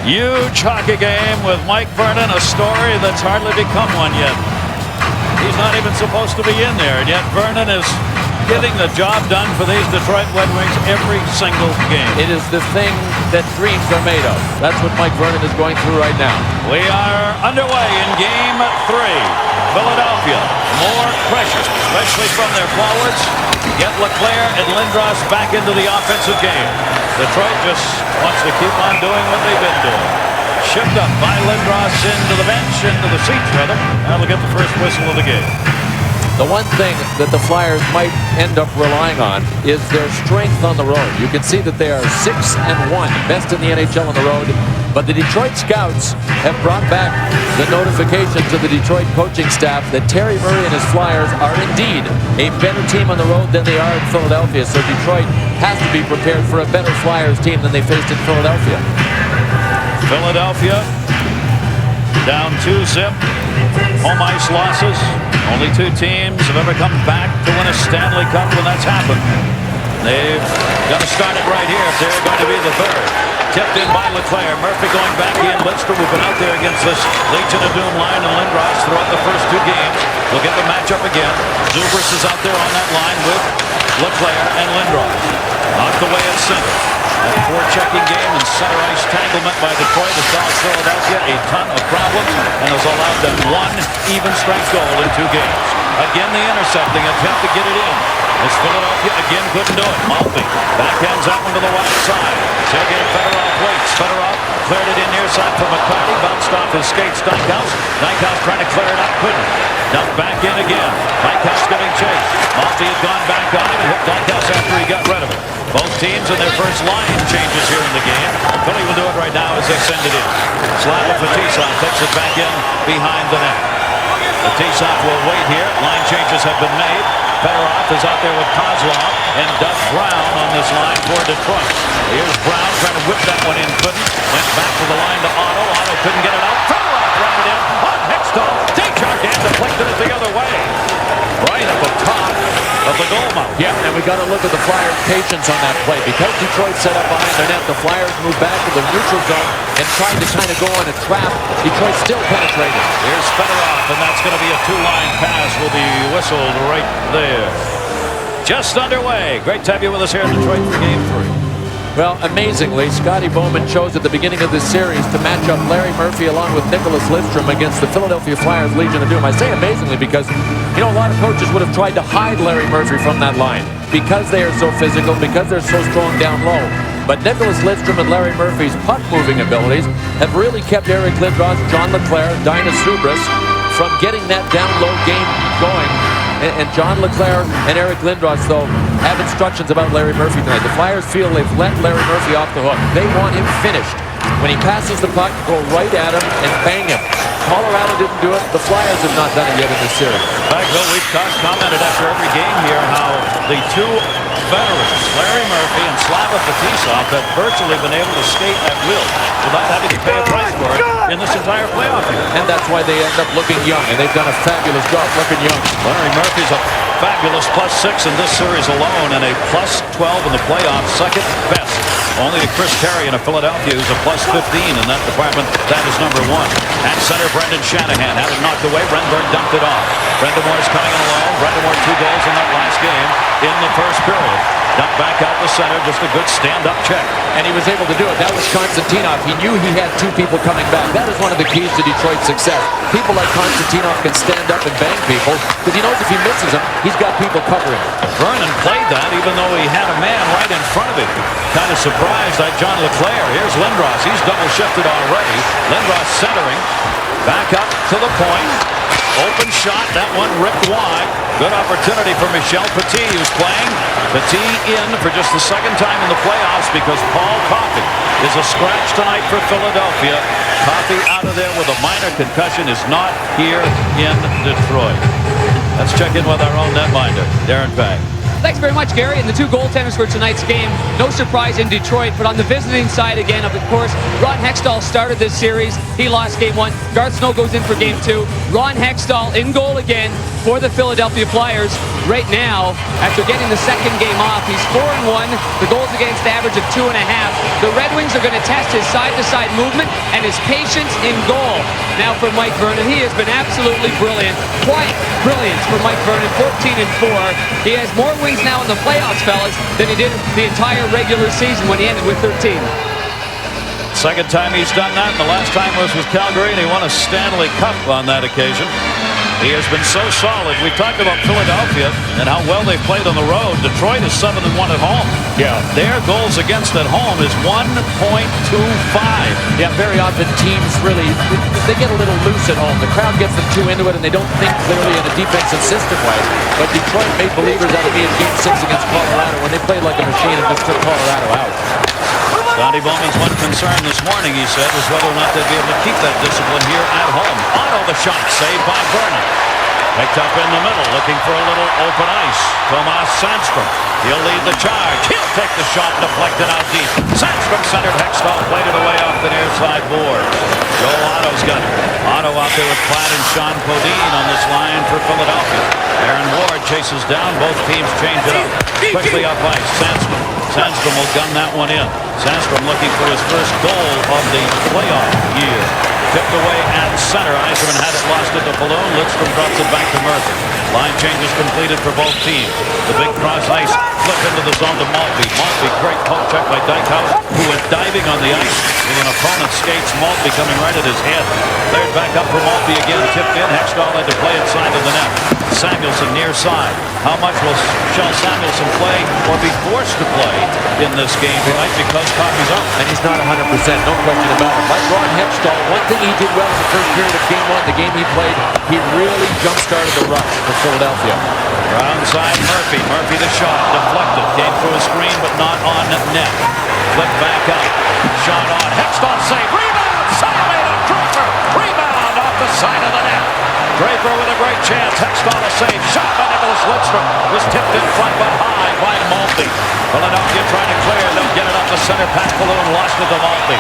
Huge hockey game with Mike Vernon, a story that's hardly become one yet. He's not even supposed to be in there, and yet Vernon is getting the job done for these Detroit Red Wings every single game. It is the thing that dreams are made of. That's what Mike Vernon is going through right now. We are underway in Game 3. Philadelphia, more pressure, especially from their forwards. Get LeClair and Lindros back into the offensive game. Detroit just wants to keep on doing what they've been doing. Shipped up by Lindros into the bench, into the seats rather. Now we'll get the first whistle of the game. The one thing that the Flyers might end up relying on is their strength on the road. You can see that they are 6-1, best in the NHL on the road. But the Detroit scouts have brought back the notification to the Detroit coaching staff that Terry Murray and his Flyers are indeed a better team on the road than they are in Philadelphia. So Detroit has to be prepared for a better Flyers team than they faced in Philadelphia. Philadelphia down 2-0. Home ice losses. Only two teams have ever come back to win a Stanley Cup when that's happened. They've got to start it right here if they're going to be the third. Tipped in by LeClair. Murphy going back in. Lindstrom, who've been out there against this Legion of Doom line, and Lindros throughout the first two games. We'll get the matchup again. Zubris is out there on that line with LeClair and Lindros. Knocked away at center. That forechecking game and center ice tanglement by Detroit has caused Philadelphia a ton of problems and has allowed them one even strength goal in two games. Again, the intercepting attempt to get it in. As Philadelphia again couldn't do it. Maltby backhands that one to the right side. Sergei Fedorov waits. Fedorov cleared it in near side for McCarty. Bounced off his skates. Dykhouse trying to clear it out. Couldn't. Dumped back in again. Dykhouse giving chase. Maltby had gone back on him and hit Dykhouse after he got rid of it. Both teams in their first line changes here in the game. Philly will do it right now as they send it in. Slava Fetisov takes it back in behind the net. Fetisov will wait here. Line changes have been made. Fedorov is out there with Kozlov and Doug Brown on this line for Detroit. Here's Brown trying to whip that one in. Couldn't. Went back to the line to Otto. Otto couldn't get it out. Fedorov ran it in on Hextall. Dichak and deflected it the other way. Right at the top of the goal mouth. Yeah, and we got to look at the Flyers' patience on that play. Because Detroit set up behind their net, the Flyers moved back to the neutral zone and tried to kind of go on a trap. Detroit still penetrated. Here's Fedorov, and that's going to be a two-line pass. Will be whistled right there. Just underway. Great to have you with us here in Detroit for Game 3. Well, amazingly, Scotty Bowman chose at the beginning of this series to match up Larry Murphy along with Nicholas Lidstrom against the Philadelphia Flyers Legion of Doom. I say amazingly because, you know, a lot of coaches would have tried to hide Larry Murphy from that line because they are so physical, because they're so strong down low. But Nicholas Lidstrom and Larry Murphy's puck-moving abilities have really kept Eric Lindros, John LeClair, Dinah Zubris from getting that down-low game going. And John LeClair and Eric Lindros, though, have instructions about Larry Murphy tonight. The Flyers feel they've let Larry Murphy off the hook. They want him finished. When he passes the puck, go right at him and bang him. Colorado didn't do it. The Flyers have not done it yet in this series. In fact, Bill, we've commented after every game here how the two veterans, Larry Murphy and Slava Fetisov, have virtually been able to skate at will without having to pay a price for it in this entire playoff year. And that's why they end up looking young, and they've done a fabulous job looking young. Larry Murphy's a fabulous +6 in this series alone and a +12 in the playoffs, second best. Only to Chris Terry in Philadelphia, who's a +15 in that department. That is number one. At center, Brendan Shanahan had it knocked away. Brenberg dumped it off. Brendamore's coming along. Brendamore 2 goals in that last game in the first period. Dumped back out the center. Just a good stand-up check. And he was able to do it. That was Konstantinov. He knew he had two people coming back. That is one of the keys to Detroit's success. People like Konstantinov can stand up and bang people because he knows if he misses them, he's got people covering him. Vernon played that even though he had a man right in front of him. Kind of surprised by John LeClair. Here's Lindros. He's double shifted already. Lindros centering. Back up to the point. Open shot. That one ripped wide. Good opportunity for Michel Petit, who's playing. Petit in for just the second time in the playoffs because Paul Coffey is a scratch tonight for Philadelphia. Coffey out of there with a minor concussion is not here in Detroit. Let's check in with our own netminder, Darren Pang. Thanks very much, Gary. And the two goaltenders for tonight's game, no surprise in Detroit, but on the visiting side again, of course, Ron Hextall started this series. He lost game 1. Garth Snow goes in for game 2. Ron Hextall in goal again for the Philadelphia Flyers. Right now, after getting the second game off, he's 4-1. The goals against average of 2.5. The Redwings are going to test his side-to-side movement and his patience in goal. Now for Mike Vernon, he has been absolutely brilliant. Quiet brilliance for Mike Vernon, 14-4. He has more wins now in the playoffs, fellas, than he did the entire regular season when he ended with 13. Second time he's done that. The last time was with Calgary, and he won a Stanley Cup on that occasion. He has been so solid. We've talked about Philadelphia and how well they've played on the road. Detroit is 7-1 at home. Yeah. Their goals against at home is 1.25. Yeah, very often teams really, they get a little loose at home. The crowd gets them too into it, and they don't think clearly in a defensive system way. But Detroit made believers out of me in Game 6 against Colorado when they played like a machine and just took Colorado out. Scotty Bowman's one concern this morning, he said, was whether or not they'd be able to keep that discipline here at home. Otto the shot, saved by Vernon. Picked up in the middle, looking for a little open ice. Tomas Sandstrom, he'll lead the charge. He'll take the shot, deflected out deep. Sandstrom centered, Hextall played it away off the near side board. Joe Otto's got it. Otto out there with Klatt and Sean Podine on this line for Philadelphia. Aaron Ward chases down, both teams change it up. Quickly up ice, Sandstrom will gun that one in. Sandstrom looking for his first goal of the playoff year. Tipped away at center. Yzerman had it, lost it to Balloon. Lidstrom drops it back to Murphy. Line changes completed for both teams. The big cross ice flip into the zone to Maltby. Maltby, great poke check by Dykehouse, who went diving on the ice with an opponent's skates. Maltby coming right at his head. Cleared back up for Maltby again. Tipped in. Hextall had to play inside of the net. Samuelson near side. How much will Michel Samuelson play or be forced to play in this game tonight because Coffey's up? And he's not 100%, no question about it. Like Ron Hextall, one thing he did well in the first period of Game 1, the game he played, he really jump-started the rush for Philadelphia. Ground side, Murphy. Murphy the shot, deflected. Came through a screen, but not on net. Flip back up. Shot on. Hextall save. Rebound! Side of Draper. Rebound off the side of the net. Draper with a great chance. Hextall a save. Shot by Nicholas Lidstrom. Was tipped in front but high by Maltby. Philadelphia trying to clear. They'll get it up the center. Pat Balloon lost it to Maltby.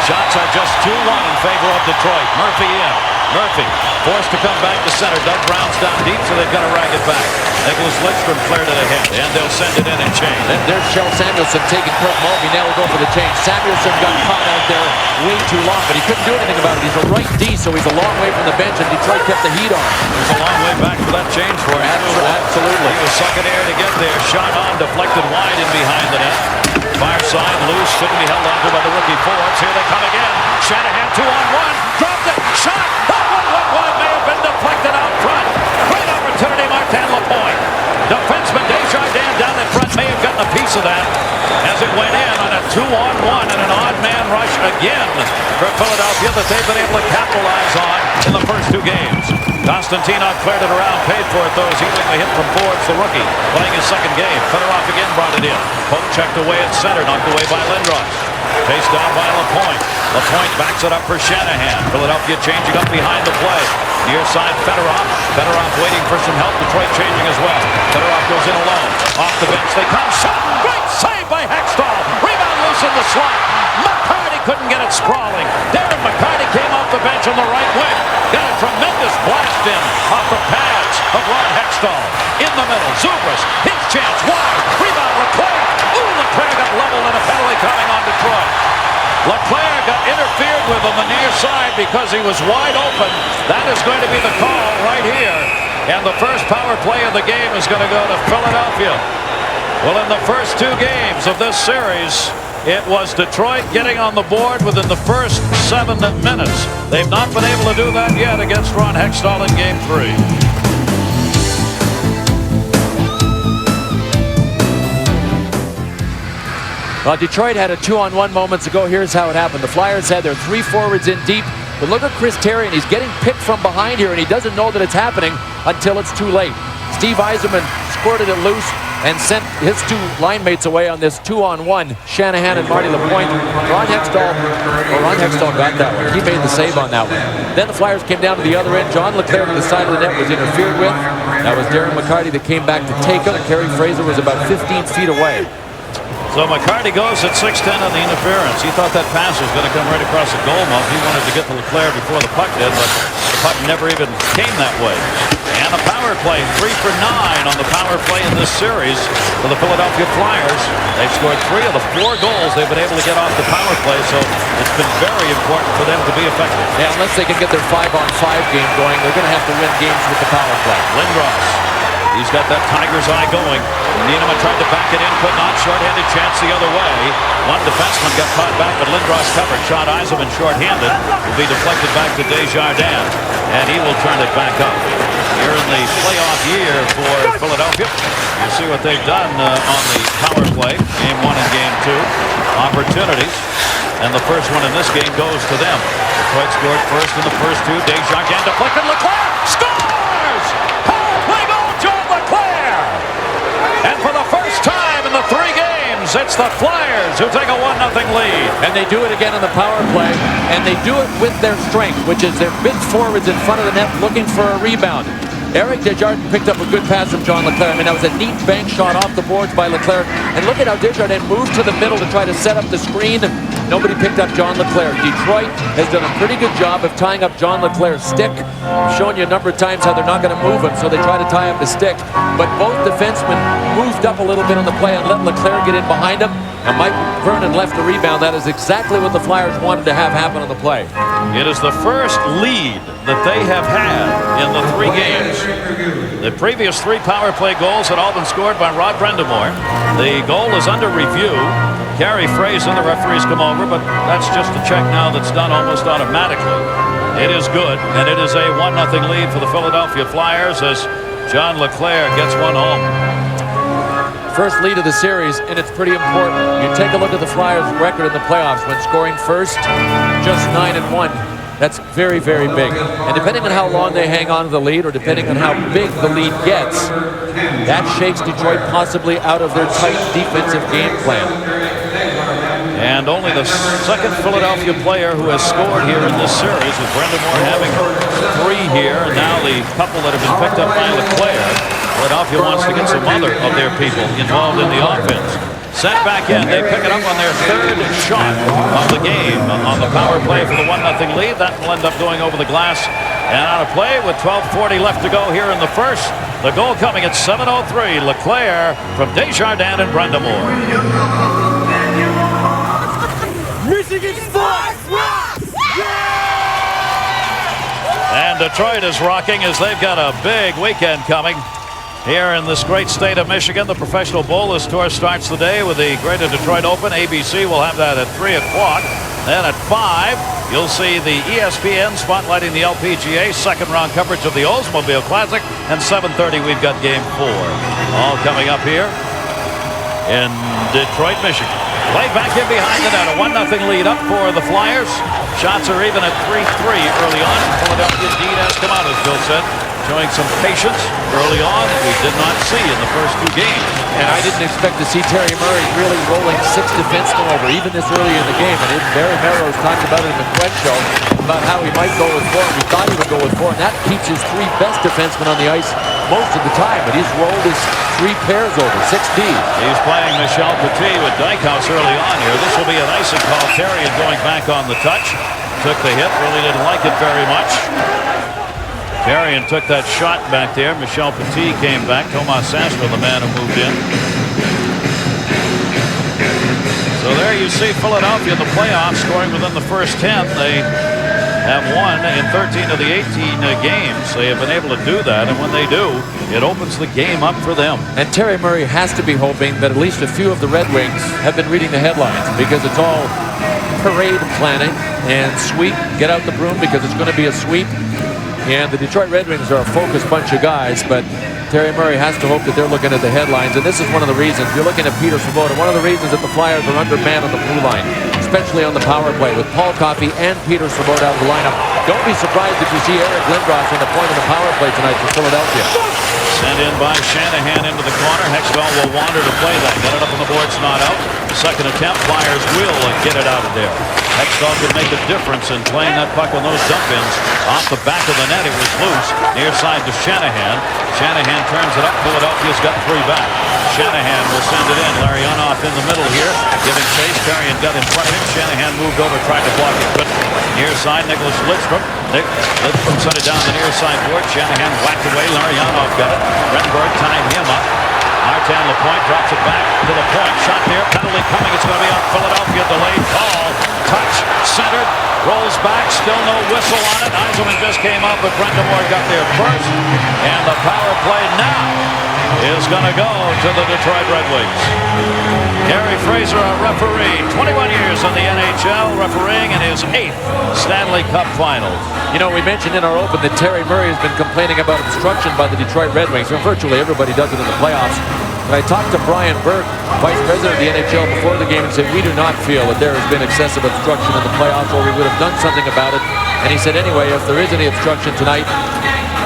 Shots are just 2-1 in favor of Detroit. Murphy in. Murphy forced to come back to center. Doug Brown's down deep, so they've got to rag it back. Nicholas Lidstrom cleared it ahead, and they'll send it in and change. And there's Michel Samuelson taking Kurt Maltby. Now we'll go for the change. Samuelson got caught out there way too long, but he couldn't do anything about it. He's a right D, so he's a long way from the bench, and Detroit kept the heat on. There's a long way back for that change for him. Absolutely. He was sucking air to get there. Shot on, deflected wide and behind the net. Far side loose, couldn't be held onto by the rookie forwards. Here they come again. Shanahan 2-on-1, dropped it, shot. One may have been deflected out front. Great opportunity, Martin Lapointe. Defenseman Desjardins down in front may have gotten a piece of that as it went in on a 2-on-1 and an odd man rush again for Philadelphia that they've been able to capitalize on in the first two games. Konstantinov cleared it around, paid for it though as he took the hit from Forbes, the rookie, playing his second game. Fedorov again brought it in. Poke checked away at center, knocked away by Lindros. Chased down by Lapointe. Lapointe backs it up for Shanahan. Philadelphia changing up behind the play. Near side, Fedorov. Fedorov waiting for some help. Detroit changing as well. Fedorov goes in alone. Off the bench they come. Shot! Great save by Hextall. Rebound loose in the slot. McCarty couldn't get it sprawling. Darren McCarty came off the bench on the right wing. Got a tremendous blast in off the pads of Ron Hextall. In the middle, Zubras. His chance. Wide. Rebound, LeClair. Ooh, LeClair got leveled and a penalty coming on Detroit. LeClair got interfered with on the near side because he was wide open. That is going to be the call right here. And the first power play of the game is going to go to Philadelphia. Well, in the first two games of this series, it was Detroit getting on the board within the first 7 minutes. They've not been able to do that yet against Ron Hextall in Game 3. Well, Detroit had a 2-on-1 moments ago. Here's how it happened. The Flyers had their 3 forwards in deep. But look at Chris Terry, and he's getting picked from behind here, and he doesn't know that it's happening until it's too late. Steve Yzerman squirted it loose, and sent his two line mates away on this 2-on-1. Shanahan and Marty Lapointe. Ron Hextall got that one. He made the save on that one. Then the Flyers came down to the other end. John LeClair to the side of the net was interfered with. That was Darren McCarty that came back to take him, and Kerry Fraser was about 15 feet away. So McCarty goes at 6'10" on the interference. He thought that pass was going to come right across the goal mouth. He wanted to get to LeClair before the puck did, but the puck never even came that way. And a power play, 3 for 9 on the power play in this series for the Philadelphia Flyers. They've scored 3 of the 4 goals they've been able to get off the power play, so it's been very important for them to be effective. Yeah, unless they can get their 5-on-5 game going, they're going to have to win games with the power play. Lindros. He's got that tiger's eye going. Yzerman tried to back it in, could not. Short-handed chance the other way. One defenseman got caught back, but Lindros covered. Shot Yzerman short-handed. Will be deflected back to Desjardins, and he will turn it back up. Here in the playoff year for Philadelphia, you see what they've done on the power play. Game 1 and Game 2. Opportunities. And the first one in this game goes to them. Detroit scored first in the first 2. Desjardins deflected. LeClair scores! Power play goal, John LeClair! And for the first time in the 3 games, it's the Flyers who take a 1-0 lead. And they do it again on the power play, and they do it with their strength, which is their big forwards in front of the net looking for a rebound. Eric Desjardins picked up a good pass from John LeClair. I mean, that was a neat bank shot off the boards by LeClair. And look at how Desjardins moved to the middle to try to set up the screen. Nobody picked up John LeClair. Detroit has done a pretty good job of tying up John LeClair's stick. I've shown you a number of times how they're not going to move him, so they try to tie up the stick. But both defensemen moved up a little bit on the play and let LeClair get in behind him. And Mike Vernon left the rebound. That is exactly what the Flyers wanted to have happen on the play. It is the first lead that they have had in the 3 games. The previous 3 power play goals had all been scored by Rod Brind'Amour. The goal is under review. Kerry Fraser, the referees come over, but that's just a check now that's done almost automatically. It is good, and it is a 1-0 lead for the Philadelphia Flyers as John LeClair gets one home. First lead of the series, and it's pretty important. You take a look at the Flyers' record in the playoffs. When scoring first, just 9-1. That's very, very big. And depending on how long they hang on to the lead, or depending on how big the lead gets, that shakes Detroit possibly out of their tight defensive game plan. And only the second Philadelphia player who has scored here in this series, with Brind'Amour having 3 here, and now the couple that have been picked up by LeClair. Philadelphia wants to get some other of their people involved in the offense. Sent back in. They pick it up on their 3rd shot of the game on the power play for the 1-0 lead. That will end up going over the glass and out of play with 12:40 left to go here in the first. The goal coming at 7:03. LeClair from Desjardins and Brind'Amour. Michigan Sports rocks! And Detroit is rocking as they've got a big weekend coming. Here in this great state of Michigan, the Professional Bowlers Tour starts the day with the Greater Detroit Open. ABC will have that at 3 o'clock. Then at 5, you'll see the ESPN spotlighting the LPGA second-round coverage of the Oldsmobile Classic. And 7:30, we've got Game 4. All coming up here in Detroit, Michigan. Play back in behind the net. A 1-0 lead up for the Flyers. Shots are even at 3-3 early on. Philadelphia indeed has come out, as Bill said, showing some patience early on that we did not see in the first 2 games. And I didn't expect to see Terry Murray really rolling 6 defensemen over, even this early in the game. And Barry Melrose talked about it in the Quet show, about how he might go with 4. We thought he would go with 4, and that keeps his 3 best defensemen on the ice most of the time. But he's rolled his 3 pairs over, 6D. He's playing Michel Petit with Dykhouse early on here. This will be an icing call. Terrian going back on the touch. Took the hit, really didn't like it very much. Darren took that shot back there. Michel Petit came back. Tomas Sandstrom, the man who moved in. So there you see Philadelphia in the playoffs scoring within the first 10. They have won in 13 of the 18 games. They have been able to do that, and when they do, it opens the game up for them. And Terry Murray has to be hoping that at least a few of the Redwings have been reading the headlines, because it's all parade planning and sweep. Get out the broom because it's going to be a sweep. And the Detroit Red Wings are a focused bunch of guys, but Terry Murray has to hope that they're looking at the headlines. And this is one of the reasons. You're looking at Peter Svoboda. One of the reasons that the Flyers are undermanned on the blue line, especially on the power play, with Paul Coffey and Peter Svoboda out of the lineup. Don't be surprised if you see Eric Lindros on the point of the power play tonight for Philadelphia. Sent in by Shanahan into the corner. Hextall will wander to play that. Got it up on the boards, not out. Second attempt, Flyers will get it out of there. Hextall could make a difference in playing that puck on those dump-ins. Off the back of the net, it was loose. Near side to Shanahan. Shanahan turns it up. Philadelphia's got 3 back. Shanahan will send it in. Larionov in the middle here, giving chase. Carrion got in front of him. Shanahan moved over, tried to block it. But near side, Nicholas Lidstrom. Lidstrom sent it down the near side board. Shanahan whacked away. Larionov got it. Renberg tying him up. Martin Lapointe drops it back to the point. Shot there. Penalty coming. It's going to be on Philadelphia. Delayed call. Touch. Centered. Rolls back. Still no whistle on it. Yzerman just came up, but Brendamore got there first. And the power play now is going to go to the Detroit Red Wings. Gary Fraser, a referee. 21 years in the NHL, refereeing in his 8th Stanley Cup final. You know, we mentioned in our open that Terry Murray has been complaining about obstruction by the Detroit Red Wings. Well, virtually everybody does it in the playoffs. But I talked to Brian Burke, Vice President of the NHL, before the game and said, we do not feel that there has been excessive obstruction in the playoffs or we would have done something about it. And he said, anyway, if there is any obstruction tonight,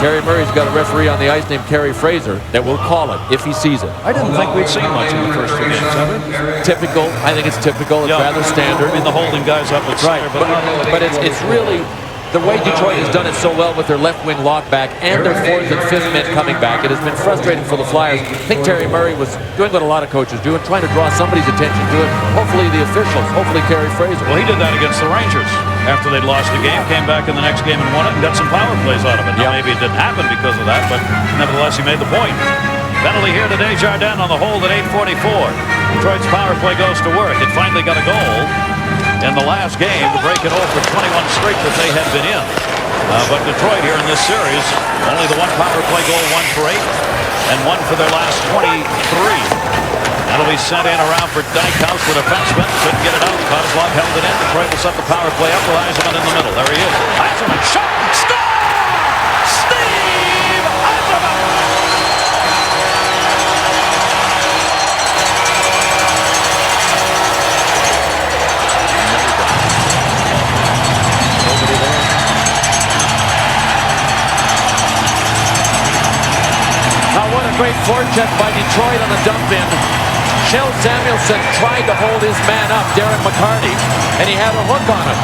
Terry Murray's got a referee on the ice named Kerry Fraser that will call it if he sees it. I didn't think we'd seen much in the first 2 games, have we? Typical. I think it's typical. It's rather standard. I mean, the holding guys up at right, center, but it's really the way Detroit has done it so well with their left wing lock back and their 4th and 5th men coming back. It has been frustrating for the Flyers. I think Terry Murray was doing what a lot of coaches do and trying to draw somebody's attention to it. Hopefully the officials, hopefully Kerry Fraser. Well, he did that against the Rangers. After they'd lost the game, came back in the next game and won it and got some power plays out of it. Now, maybe it didn't happen because of that, but nevertheless, he made the point. Penalty here to Desjardins on the hold at 8:44. Detroit's power play goes to work. It finally got a goal in the last game to break it off for 21 straight that they had been in. But Detroit here in this series, only the 1 power play goal, 1 for 8, and 1 for their last 23. That'll be sent in around for Dykhouse, the defenseman. Couldn't get it out. Kozlov held it in. Detroit will set the power play up with Yzerman in the middle. There he is. Yzerman shot. Score! Steve Yzerman! Nobody there. Now what a great forecheck by Detroit on a dump-in. Michel Samuelsson tried to hold his man up, Darren McCarty, and he had a hook on him.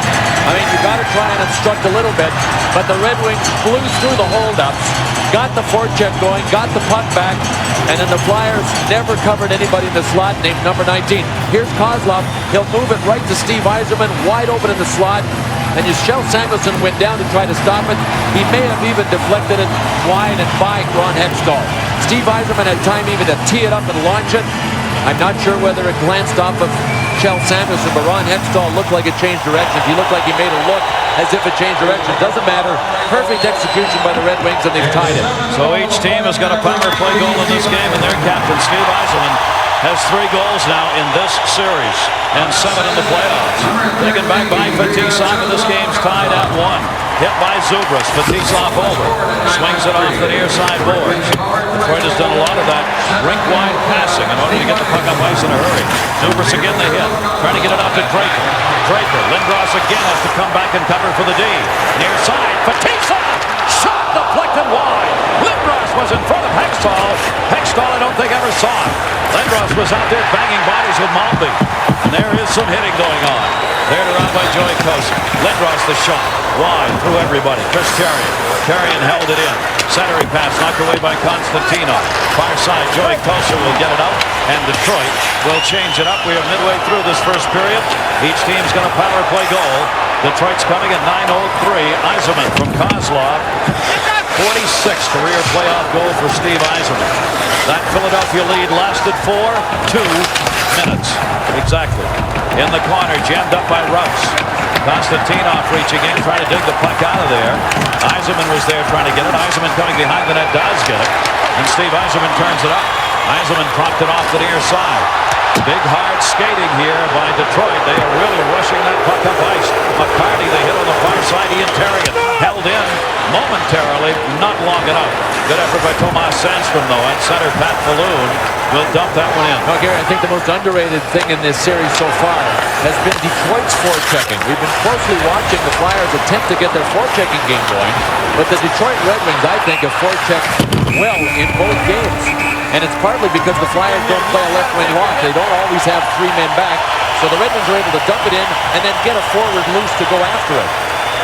I mean, you got to try and obstruct a little bit, but the Red Wings flew through the holdups, got the forecheck going, got the puck back, and then the Flyers never covered anybody in the slot named number 19. Here's Kozlov. He'll move it right to Steve Yzerman, wide open in the slot, and Michel Samuelsson went down to try to stop it. He may have even deflected it wide and by Ron Hextall. Steve Yzerman had time even to tee it up and launch it. I'm not sure whether it glanced off of Michel Samuelsson, but Ron Hextall looked like it changed direction. He looked like he made a look as if it changed direction. Doesn't matter. Perfect execution by the Red Wings, and they've tied it. So each team has got a power play goal in this game, and their captain, Steve Yzerman, has 3 goals now in this series and 7 in the playoffs. Taken back by Fetisov, and this game's tied at 1. Hit by Zubras. Fetisov over. Swings it off the near side boards. Detroit has done a lot of that rink-wide passing in order to get the puck up ice in a hurry. Zubras again the hit. Trying to get it out to Draper. Draper. Lindros again has to come back and cover for the D. Near side. Fetisov! Shot deflected wide. Lindros was in front of Hextall. Hextall I don't think ever saw it. Lindros was out there banging bodies with Malmby. And there is some hitting going on. There around by Joey Kosa. Lindros the shot. Wide through everybody. Chris Carrion. Carrion held it in. Centering pass knocked away by Constantino. Far side. Joey Kosa will get it out. And Detroit will change it up. We are midway through this first period. Each team's got a power play goal. Detroit's coming at 9:03. Yzerman from Kozlov. 46th career playoff goal for Steve Yzerman. That Philadelphia lead lasted for 2 minutes. Exactly. In the corner, jammed up by Rouse. Konstantinov reaching in, trying to dig the puck out of there. Yzerman was there trying to get it. Yzerman coming behind the net does get it. And Steve Yzerman turns it up. Yzerman propped it off the near side. Big hard skating here by Detroit. They are really rushing that puck up ice. McCarty, the hit on the far side. Ian Terrigan held in momentarily. momentarily, not long enough. Good effort by Tomas Sandstrom, though. At center, Pat Falloon will dump that one in. Well, Gary, I think the most underrated thing in this series so far has been Detroit's forechecking. We've been closely watching the Flyers attempt to get their forechecking game going, but the Detroit Red Wings, I think, have forechecked well in both games. And it's partly because the Flyers don't play a left wing lock. They don't always have 3 men back, so the Red Wings are able to dump it in and then get a forward loose to go after it.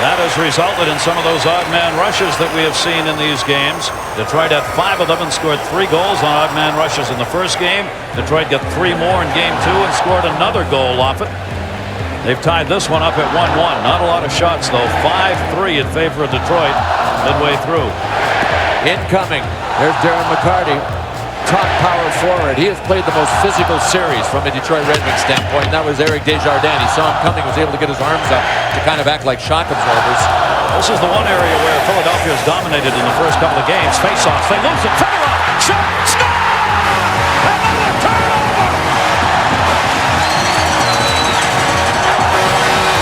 That has resulted in some of those odd man rushes that we have seen in these games. Detroit had 5 of them and scored 3 goals on odd man rushes in the first game. Detroit got 3 more in game 2 and scored another goal off it. They've tied this one up at 1-1. Not a lot of shots, though. 5-3 in favor of Detroit midway through. Incoming. There's Darren McCarty. Top power forward. He has played the most physical series from a Detroit Red Wings standpoint, and that was Eric Desjardins. He saw him coming, was able to get his arms up to kind of act like shock absorbers. This is the one area where Philadelphia has dominated in the first couple of games. Face-offs. They lose it. Fedorov. Shot.